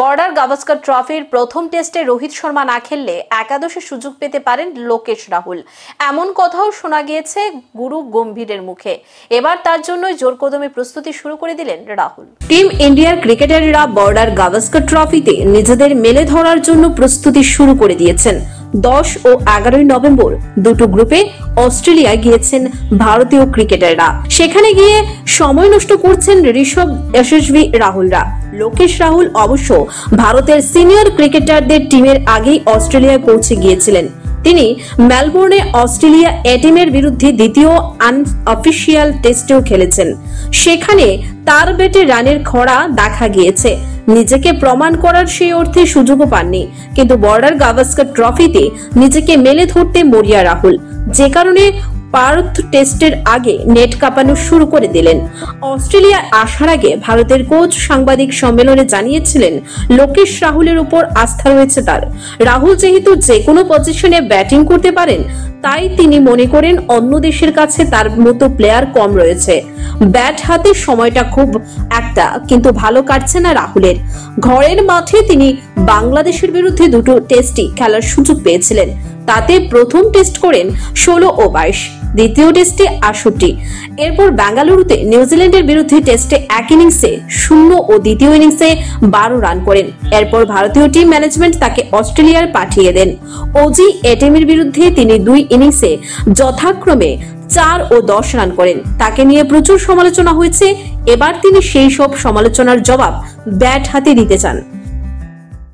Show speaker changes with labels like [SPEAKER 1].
[SPEAKER 1] Border Gavaskar ট্রফির প্রথম টেস্টে রোহিত শর্মা না খেললে একাদশে সুযোগ পেতে পারেন লোকেশ রাহুল। এমন কথাও শোনা গিয়েছে গুরু গম্ভীরের মুখে। এবার তার জন্যই জোর কদমে প্রস্তুতি শুরু করে দিলেন রাহুল। টিম ইন্ডিয়ার ক্রিকেটাররা বর্ডার গাভাস্কর ট্রফিতে নিজেদের মেলে ধরার জন্য প্রস্তুতি শুরু করে দিয়েছেন। 10 ও 11 নভেম্বর দুটো গ্রুপে অস্ট্রেলিয়া গিয়েছেন ভারতীয় ক্রিকেটাররা। সেখানে গিয়ে সময় নষ্ট করছেন ঋষভ, যশস্বী, রাহুলরা। লোকেশ রাহুল অবশ্য ভারতের সিনিয়র ক্রিকেটারদের টিমের আগেই অস্ট্রেলিয়ায় পৌঁছে গিয়েছিলেন। তিনি মেলবোর্নে অস্ট্রেলিয়া এ টিমের বিরুদ্ধে দ্বিতীয় আনঅফিশিয়াল টেস্টেও খেলেছেন। সেখানে তার ব্যাটে রানের খরা দেখা গিয়েছে। নিজেকে প্রমাণ করার সেই অর্থে সুযোগও পাননি, কিন্তু বর্ডার গাভাস্কর ট্রফিতে নিজেকে মেলে ধরতে মরিয়া রাহুল, যে কারণে পার্থ টেস্টের আগে নেট কাঁপানো শুরু করে দিলেন। অস্ট্রেলিয়া আসার আগে ভারতের কোচ সাংবাদিক সম্মেলনে জানিয়েছিলেন লোকেশ রাহুলের উপর আস্থা রয়েছে তার। রাহুল যেহেতু যে কোনো পজিশনে ব্যাটিং করতে পারেন, তাই তিনি মনে করেন অন্য দেশের কাছে তার মতো প্লেয়ার কম রয়েছে। ব্যাট হাতে সময়টা খুব একটা কিন্তু ভালো কাটছে না রাহুলের। ঘরের মাঠে তিনি বাংলাদেশের বিরুদ্ধে দুটো টেস্টই খেলার সুযোগ পেয়েছিলেন। তাতে প্রথম টেস্ট করেন 16 ও 22, দ্বিতীয় টেস্টে 68। এরপর বেঙ্গালুরুতে নিউজিল্যান্ডের বিরুদ্ধে টেস্টে এক ইনিংসে 0 ও দ্বিতীয় ইনিংসে 12 রান করেন। এরপর ভারতীয় টিম ম্যানেজমেন্ট তাকে অস্ট্রেলিয়ায় পাঠিয়ে দেন। ওজি এ টিমের বিরুদ্ধে তিনি 2 ইনিংসে যথাক্রমে 4 ও 10 রান করেন। তাকে নিয়ে প্রচুর সমালোচনা হয়েছে। এবার তিনি সেই সব সমালোচনার জবাব ব্যাট হাতে দিতে চান।